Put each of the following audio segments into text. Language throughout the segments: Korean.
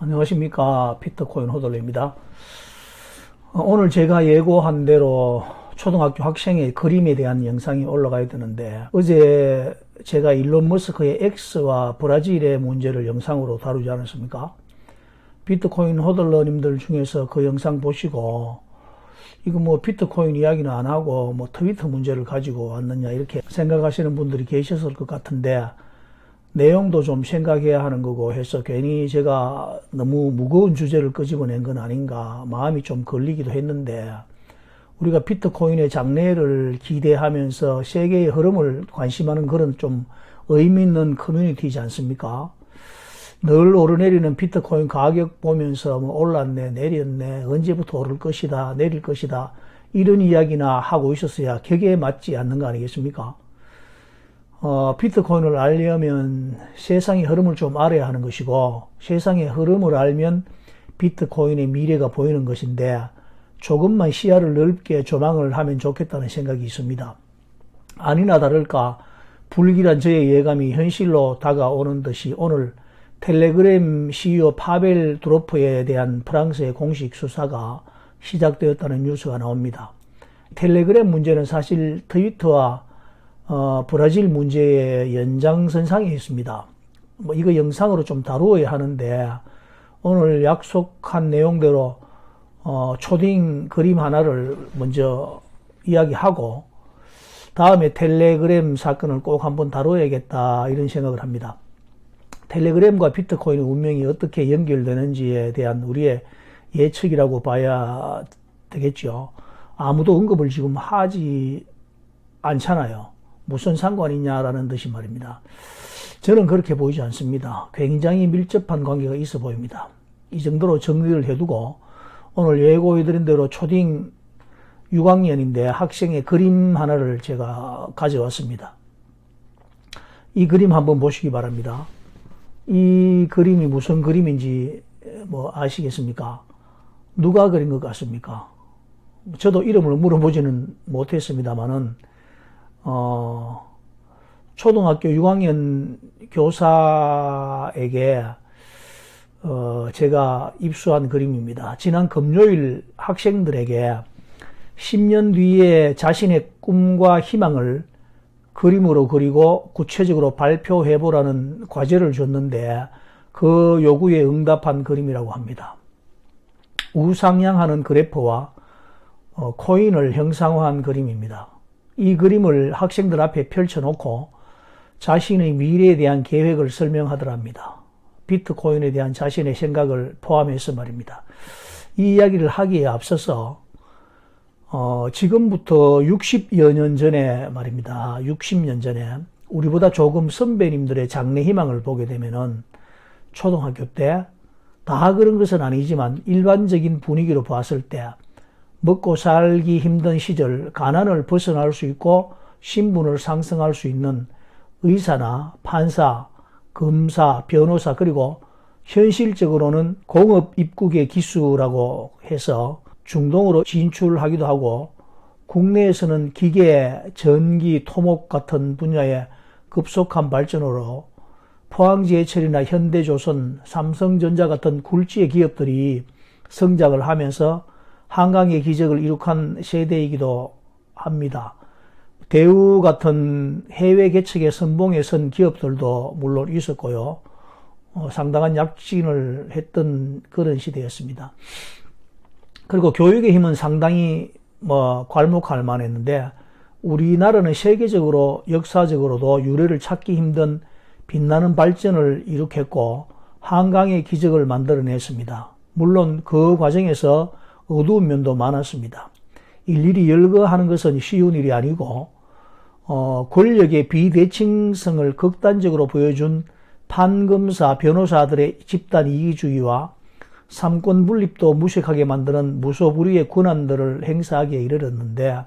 안녕하십니까. 비트코인 호돌레입니다. 오늘 제가 예고한 대로 초등학교 학생의 그림에 대한 영상이 올라가야 되는데, 어제 제가 일론 머스크의 X와 브라질의 문제를 영상으로 다루지 않았습니까? 비트코인 호들러님들 중에서 그 영상 보시고 이거 뭐 비트코인 이야기는 안 하고 뭐 트위터 문제를 가지고 왔느냐 이렇게 생각하시는 분들이 계셨을 것 같은데, 내용도 좀 생각해야 하는 거고 해서 괜히 제가 너무 무거운 주제를 끄집어낸 건 아닌가 마음이 좀 걸리기도 했는데, 우리가 비트코인의 장래를 기대하면서 세계의 흐름을 관심하는 그런 좀 의미 있는 커뮤니티이지 않습니까? 늘 오르내리는 비트코인 가격 보면서 뭐 올랐네 내렸네 언제부터 오를 것이다 내릴 것이다 이런 이야기나 하고 있었어야 격에 맞지 않는 거 아니겠습니까? 비트코인을 알려면 세상의 흐름을 좀 알아야 하는 것이고, 세상의 흐름을 알면 비트코인의 미래가 보이는 것인데, 조금만 시야를 넓게 조망을 하면 좋겠다는 생각이 있습니다. 아니나 다를까 불길한 저의 예감이 현실로 다가오는 듯이 오늘 텔레그램 CEO 파벨 두로프에 대한 프랑스의 공식 수사가 시작되었다는 뉴스가 나옵니다. 텔레그램 문제는 사실 트위터와 브라질 문제의 연장선상에 있습니다. 뭐 이거 영상으로 좀 다루어야 하는데, 오늘 약속한 내용대로 초딩 그림 하나를 먼저 이야기하고 다음에 텔레그램 사건을 꼭 한번 다뤄야겠다 이런 생각을 합니다. 텔레그램과 비트코인의 운명이 어떻게 연결되는지에 대한 우리의 예측이라고 봐야 되겠죠. 아무도 언급을 지금 하지 않잖아요. 무슨 상관이냐라는 듯이 말입니다. 저는 그렇게 보이지 않습니다. 굉장히 밀접한 관계가 있어 보입니다. 이 정도로 정리를 해두고 오늘 예고해드린 대로 초딩 6학년인데 학생의 그림 하나를 제가 가져왔습니다. 이 그림 한번 보시기 바랍니다. 이 그림이 무슨 그림인지 뭐 아시겠습니까? 누가 그린 것 같습니까? 저도 이름을 물어보지는 못했습니다만은 초등학교 6학년 교사에게 제가 입수한 그림입니다. 지난 금요일 학생들에게 10년 뒤에 자신의 꿈과 희망을 그림으로 그리고 구체적으로 발표해보라는 과제를 줬는데, 그 요구에 응답한 그림이라고 합니다. 우상향하는 그래프와 코인을 형상화한 그림입니다. 이 그림을 학생들 앞에 펼쳐놓고 자신의 미래에 대한 계획을 설명하더랍니다. 비트코인에 대한 자신의 생각을 포함해서 말입니다. 이 이야기를 하기에 앞서서 지금부터 60여 년 전에 말입니다. 60년 전에 우리보다 조금 선배님들의 장래 희망을 보게 되면은 초등학교 때 다 그런 것은 아니지만 일반적인 분위기로 봤을 때 먹고 살기 힘든 시절 가난을 벗어날 수 있고 신분을 상승할 수 있는 의사나 판사, 검사, 변호사, 그리고 현실적으로는 공업 입국의 기수라고 해서 중동으로 진출하기도 하고, 국내에서는 기계, 전기, 토목 같은 분야의 급속한 발전으로 포항지해철이나 현대조선, 삼성전자 같은 굴지의 기업들이 성장을 하면서 한강의 기적을 이룩한 세대이기도 합니다. 대우 같은 해외 개척의 선봉에 선 기업들도 물론 있었고요. 상당한躍進을 했던 그런 시대였습니다. 그리고 교육의 힘은 상당히 괄목할 만했는데, 우리나라는 세계적으로 역사적으로도 유례를 찾기 힘든 빛나는 발전을 이룩했고 한강의 기적을 만들어냈습니다. 물론 그 과정에서 어두운 면도 많았습니다. 일일이 열거하는 것은 쉬운 일이 아니고, 권력의 비대칭성을 극단적으로 보여준 판검사, 변호사들의 집단 이기주의와 삼권 분립도 무색하게 만드는 무소불위의 권한들을 행사하기에 이르렀는데,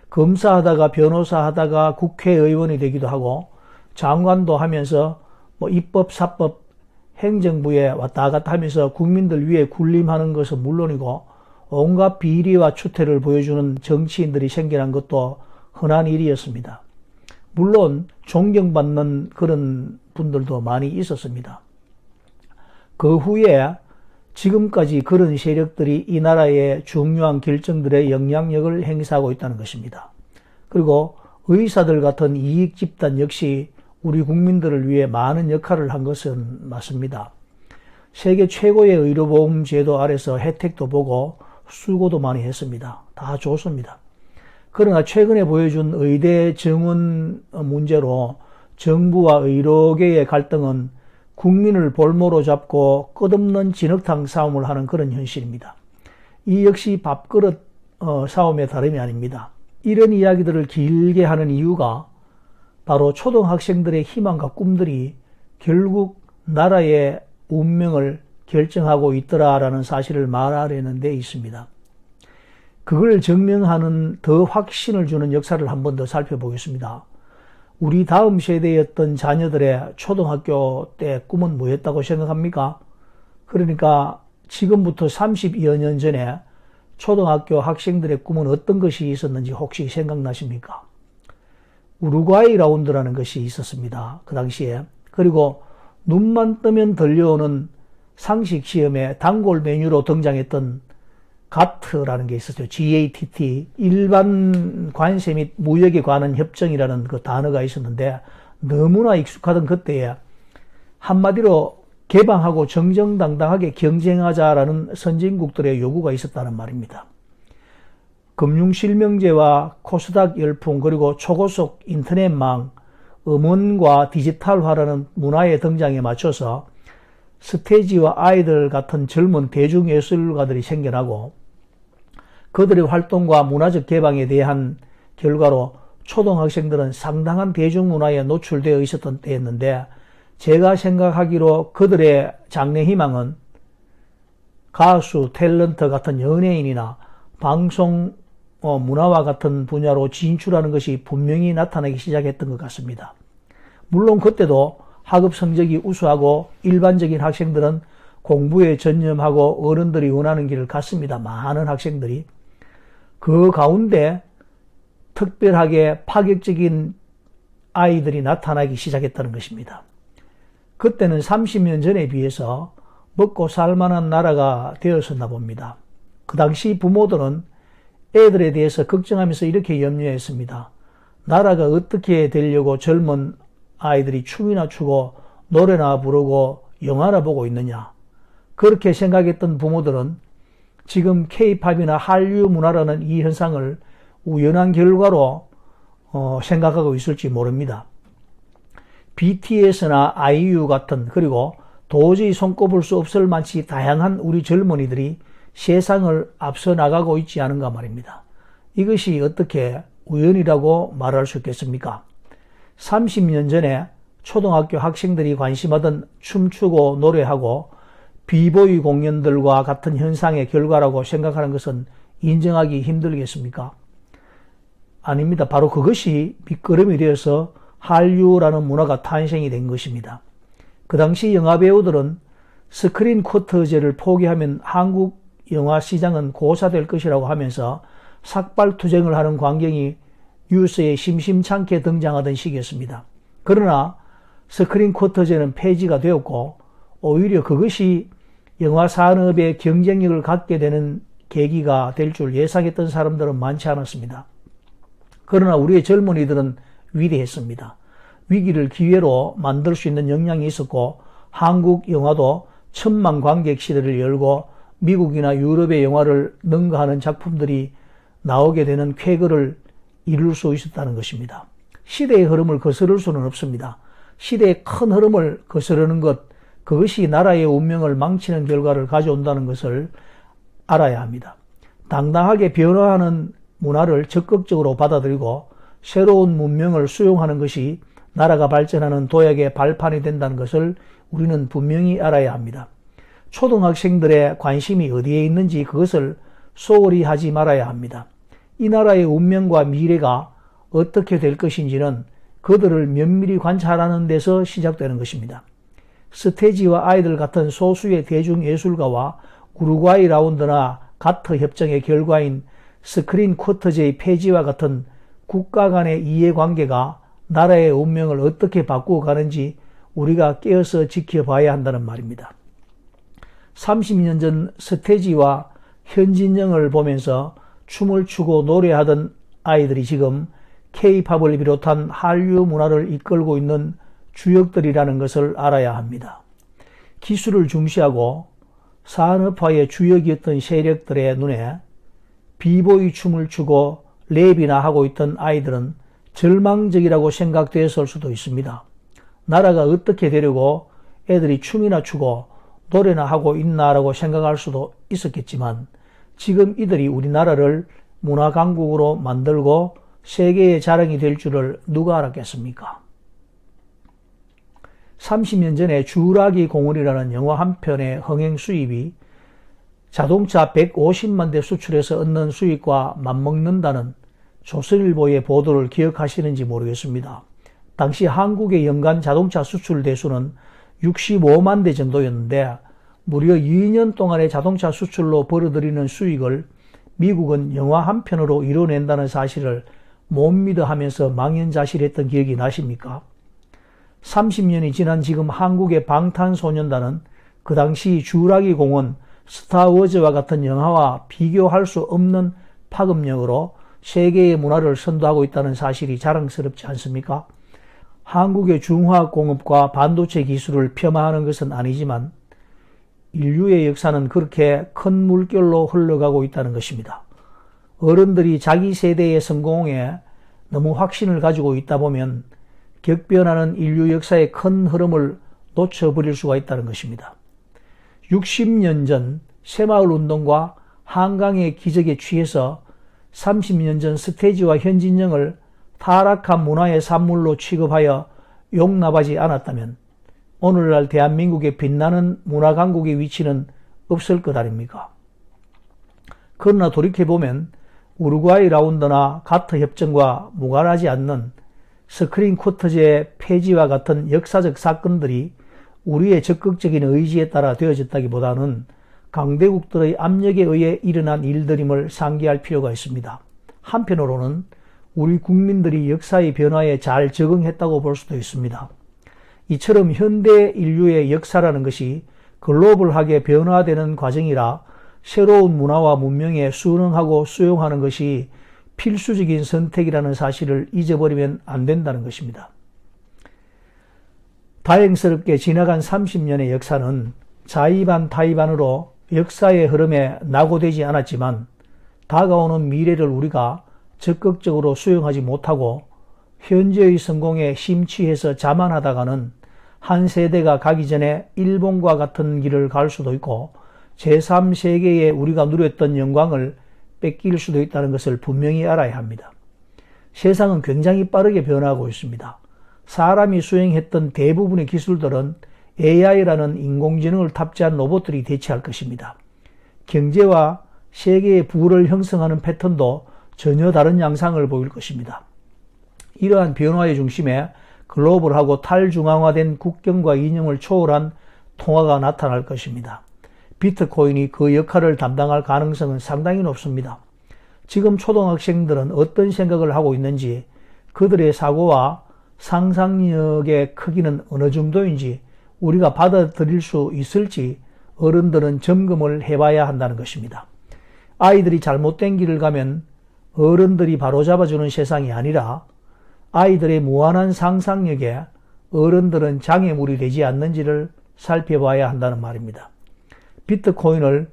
검사하다가 변호사하다가 국회의원이 되기도 하고 장관도 하면서 입법, 사법, 행정부에 왔다 갔다 하면서 국민들 위해 군림하는 것은 물론이고 온갖 비리와 추태를 보여주는 정치인들이 생겨난 것도 흔한 일이었습니다. 물론 존경받는 그런 분들도 많이 있었습니다. 그 후에 지금까지 그런 세력들이 이 나라의 중요한 결정들의 영향력을 행사하고 있다는 것입니다. 그리고 의사들 같은 이익 집단 역시 우리 국민들을 위해 많은 역할을 한 것은 맞습니다. 세계 최고의 의료보험 제도 아래서 혜택도 보고 수고도 많이 했습니다. 다 좋습니다. 그러나 최근에 보여준 의대 정원 문제로 정부와 의료계의 갈등은 국민을 볼모로 잡고 끝없는 진흙탕 싸움을 하는 그런 현실입니다. 이 역시 밥그릇 싸움의 다름이 아닙니다. 이런 이야기들을 길게 하는 이유가 바로 초등학생들의 희망과 꿈들이 결국 나라의 운명을 결정하고 있더라라는 사실을 말하려는 데 있습니다. 그걸 증명하는 더 확신을 주는 역사를 한 번 더 살펴보겠습니다. 우리 다음 세대였던 자녀들의 초등학교 때 꿈은 뭐였다고 생각합니까? 그러니까 지금부터 30여 년 전에 초등학교 학생들의 꿈은 어떤 것이 있었는지 혹시 생각나십니까? 우루과이 라운드라는 것이 있었습니다. 그 당시에. 그리고 눈만 뜨면 들려오는 상식 시험에 단골 메뉴로 등장했던 가트라는 게 있었죠. GATT, 일반 관세 및 무역에 관한 협정이라는 그 단어가 있었는데 너무나 익숙하던 그때에 한마디로 개방하고 정정당당하게 경쟁하자라는 선진국들의 요구가 있었다는 말입니다. 금융실명제와 코스닥 열풍 그리고 초고속 인터넷망, 음원과 디지털화라는 문화의 등장에 맞춰서 스테이지와 아이들 같은 젊은 대중예술가들이 생겨나고 그들의 활동과 문화적 개방에 대한 결과로 초등학생들은 상당한 대중문화에 노출되어 있었던 때였는데 제가 생각하기로 그들의 장래 희망은 가수, 탤런트 같은 연예인이나 방송, 문화와 같은 분야로 진출하는 것이 분명히 나타나기 시작했던 것 같습니다. 물론 그때도 학업 성적이 우수하고 일반적인 학생들은 공부에 전념하고 어른들이 원하는 길을 갔습니다. 많은 학생들이. 그 가운데 특별하게 파격적인 아이들이 나타나기 시작했다는 것입니다. 그때는 30년 전에 비해서 먹고 살만한 나라가 되었었나 봅니다. 그 당시 부모들은 애들에 대해서 걱정하면서 이렇게 염려했습니다. 나라가 어떻게 되려고 젊은 아이들이 춤이나 추고 노래나 부르고 영화나 보고 있느냐. 그렇게 생각했던 부모들은 지금 K-팝이나 한류 문화라는 이 현상을 우연한 결과로 생각하고 있을지 모릅니다. BTS나 IU 같은 그리고 도저히 손꼽을 수 없을 만치 다양한 우리 젊은이들이 세상을 앞서 나가고 있지 않은가 말입니다. 이것이 어떻게 우연이라고 말할 수 있겠습니까? 30년 전에 초등학교 학생들이 관심하던 춤추고 노래하고 비보이 공연들과 같은 현상의 결과라고 생각하는 것은 인정하기 힘들겠습니까? 아닙니다. 바로 그것이 밑거름이 되어서 한류라는 문화가 탄생이 된 것입니다. 그 당시 영화배우들은 스크린 쿼터제를 포기하면 한국 영화 시장은 고사될 것이라고 하면서 삭발투쟁을 하는 광경이 뉴스에 심심찮게 등장하던 시기였습니다. 그러나 스크린 쿼터제는 폐지가 되었고 오히려 그것이 영화 산업의 경쟁력을 갖게 되는 계기가 될 줄 예상했던 사람들은 많지 않았습니다. 그러나 우리의 젊은이들은 위대했습니다. 위기를 기회로 만들 수 있는 역량이 있었고 한국 영화도 1000만 관객 시대를 열고 미국이나 유럽의 영화를 능가하는 작품들이 나오게 되는 쾌거를 이룰 수 있었다는 것입니다. 시대의 흐름을 거스를 수는 없습니다. 시대의 큰 흐름을 거스르는 것, 그것이 나라의 운명을 망치는 결과를 가져온다는 것을 알아야 합니다. 당당하게 변화하는 문화를 적극적으로 받아들이고 새로운 문명을 수용하는 것이 나라가 발전하는 도약의 발판이 된다는 것을 우리는 분명히 알아야 합니다. 초등학생들의 관심이 어디에 있는지 그것을 소홀히 하지 말아야 합니다. 이 나라의 운명과 미래가 어떻게 될 것인지는 그들을 면밀히 관찰하는 데서 시작되는 것입니다. 스테지와 아이들 같은 소수의 대중예술가와 우루과이 라운드나 가트 협정의 결과인 스크린 쿼터제의 폐지와 같은 국가 간의 이해관계가 나라의 운명을 어떻게 바꾸어 가는지 우리가 깨어서 지켜봐야 한다는 말입니다. 30년 전 스테지와 현진영을 보면서 춤을 추고 노래하던 아이들이 지금 K-팝을 비롯한 한류 문화를 이끌고 있는 주역들이라는 것을 알아야 합니다. 기술을 중시하고 산업화의 주역이었던 세력들의 눈에 비보이 춤을 추고 랩이나 하고 있던 아이들은 절망적이라고 생각되었을 수도 있습니다. 나라가 어떻게 되려고 애들이 춤이나 추고 노래나 하고 있나라고 생각할 수도 있었겠지만 지금 이들이 우리나라를 문화강국으로 만들고 세계의 자랑이 될 줄을 누가 알았겠습니까? 30년 전에 주라기 공원이라는 영화 한 편의 흥행 수입이 자동차 150만 대 수출해서 얻는 수익과 맞먹는다는 조선일보의 보도를 기억하시는지 모르겠습니다. 당시 한국의 연간 자동차 수출 대수는 65만 대 정도였는데 무려 2년 동안의 자동차 수출로 벌어들이는 수익을 미국은 영화 한 편으로 이뤄낸다는 사실을 못 믿어 하면서 망연자실했던 기억이 나십니까? 30년이 지난 지금 한국의 방탄소년단은 그 당시 주라기 공원, 스타워즈와 같은 영화와 비교할 수 없는 파급력으로 세계의 문화를 선도하고 있다는 사실이 자랑스럽지 않습니까? 한국의 중화공업과 반도체 기술을 폄하하는 것은 아니지만 인류의 역사는 그렇게 큰 물결로 흘러가고 있다는 것입니다. 어른들이 자기 세대의 성공에 너무 확신을 가지고 있다 보면 격변하는 인류 역사의 큰 흐름을 놓쳐버릴 수가 있다는 것입니다. 60년 전 새마을운동과 한강의 기적에 취해서 30년 전 스테지와 현진영을 타락한 문화의 산물로 취급하여 용납하지 않았다면 오늘날 대한민국의 빛나는 문화강국의 위치는 없을 것 아닙니까? 그러나 돌이켜보면 우루과이 라운드나 가트 협정과 무관하지 않는 스크린 쿼터제 폐지와 같은 역사적 사건들이 우리의 적극적인 의지에 따라 되어졌다기보다는 강대국들의 압력에 의해 일어난 일들임을 상기할 필요가 있습니다. 한편으로는 우리 국민들이 역사의 변화에 잘 적응했다고 볼 수도 있습니다. 이처럼 현대 인류의 역사라는 것이 글로벌하게 변화되는 과정이라 새로운 문화와 문명에 순응하고 수용하는 것이 필수적인 선택이라는 사실을 잊어버리면 안 된다는 것입니다. 다행스럽게 지나간 30년의 역사는 자의반 타의반으로 역사의 흐름에 낙오되지 않았지만 다가오는 미래를 우리가 적극적으로 수용하지 못하고 현재의 성공에 심취해서 자만하다가는 한 세대가 가기 전에 일본과 같은 길을 갈 수도 있고 제3세계에 우리가 누렸던 영광을 뺏길 수도 있다는 것을 분명히 알아야 합니다. 세상은 굉장히 빠르게 변화하고 있습니다. 사람이 수행했던 대부분의 기술들은 AI라는 인공지능을 탑재한 로봇들이 대체할 것입니다. 경제와 세계의 부를 형성하는 패턴도 전혀 다른 양상을 보일 것입니다. 이러한 변화의 중심에 글로벌하고 탈중앙화된 국경과 이념을 초월한 통화가 나타날 것입니다. 비트코인이 그 역할을 담당할 가능성은 상당히 높습니다. 지금 초등학생들은 어떤 생각을 하고 있는지, 그들의 사고와 상상력의 크기는 어느 정도인지 우리가 받아들일 수 있을지 어른들은 점검을 해봐야 한다는 것입니다. 아이들이 잘못된 길을 가면 어른들이 바로잡아주는 세상이 아니라 아이들의 무한한 상상력에 어른들은 장애물이 되지 않는지를 살펴봐야 한다는 말입니다. 비트코인을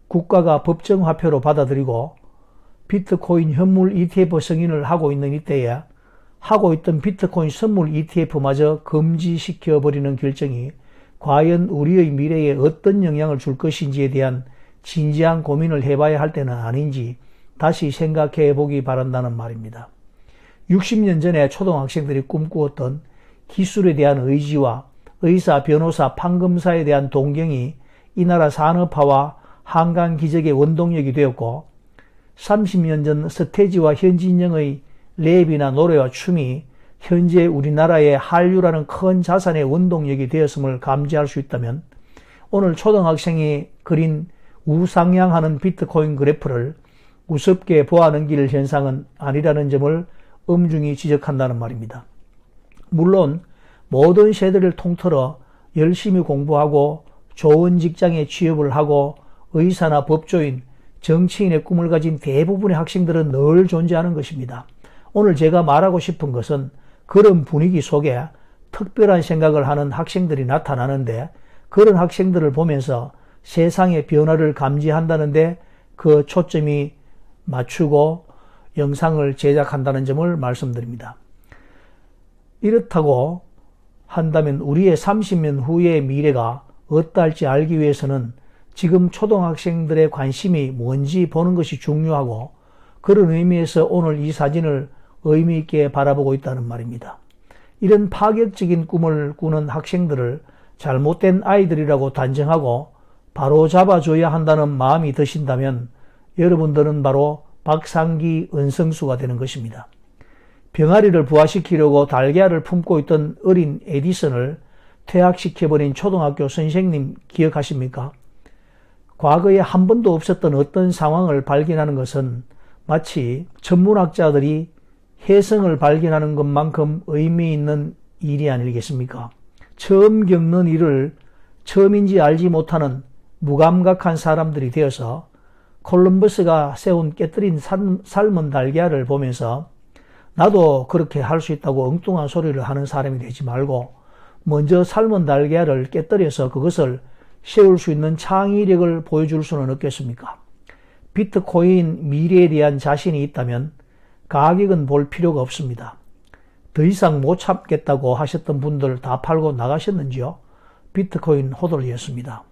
국가가 법정화폐로 받아들이고 비트코인 현물 ETF 승인을 하고 있는 이때에 하고 있던 비트코인 선물 ETF마저 금지시켜버리는 결정이 과연 우리의 미래에 어떤 영향을 줄 것인지에 대한 진지한 고민을 해봐야 할 때는 아닌지 다시 생각해 보기 바란다는 말입니다. 60년 전에 초등학생들이 꿈꾸었던 기술에 대한 의지와 의사, 변호사, 판검사에 대한 동경이 이 나라 산업화와 한강 기적의 원동력이 되었고 30년 전 스테지와 현진영의 랩이나 노래와 춤이 현재 우리나라의 한류라는 큰 자산의 원동력이 되었음을 감지할 수 있다면 오늘 초등학생이 그린 우상향하는 비트코인 그래프를 우습게 보아넘길 현상은 아니라는 점을 엄중히 지적한다는 말입니다. 물론 모든 세대를 통틀어 열심히 공부하고 좋은 직장에 취업을 하고 의사나 법조인, 정치인의 꿈을 가진 대부분의 학생들은 늘 존재하는 것입니다. 오늘 제가 말하고 싶은 것은 그런 분위기 속에 특별한 생각을 하는 학생들이 나타나는데, 그런 학생들을 보면서 세상의 변화를 감지한다는데 그 초점이 맞추고 영상을 제작한다는 점을 말씀드립니다. 이렇다고 한다면 우리의 30년 후의 미래가 어떠할지 알기 위해서는 지금 초등학생들의 관심이 뭔지 보는 것이 중요하고, 그런 의미에서 오늘 이 사진을 의미 있게 바라보고 있다는 말입니다. 이런 파격적인 꿈을 꾸는 학생들을 잘못된 아이들이라고 단정하고 바로 잡아줘야 한다는 마음이 드신다면 여러분들은 바로 박상기 은성수가 되는 것입니다. 병아리를 부화시키려고 달걀을 품고 있던 어린 에디슨을 퇴학시켜버린 초등학교 선생님 기억하십니까? 과거에 한 번도 없었던 어떤 상황을 발견하는 것은 마치 천문학자들이 혜성을 발견하는 것만큼 의미 있는 일이 아니겠습니까? 처음 겪는 일을 처음인지 알지 못하는 무감각한 사람들이 되어서 콜럼버스가 세운 깨뜨린 삶은 달걀을 보면서 나도 그렇게 할 수 있다고 엉뚱한 소리를 하는 사람이 되지 말고 먼저 삶은 달걀을 깨뜨려서 그것을 세울 수 있는 창의력을 보여줄 수는 없겠습니까? 비트코인 미래에 대한 자신이 있다면 가격은 볼 필요가 없습니다. 더 이상 못 참겠다고 하셨던 분들 다 팔고 나가셨는지요? 비트코인 호돌이었습니다.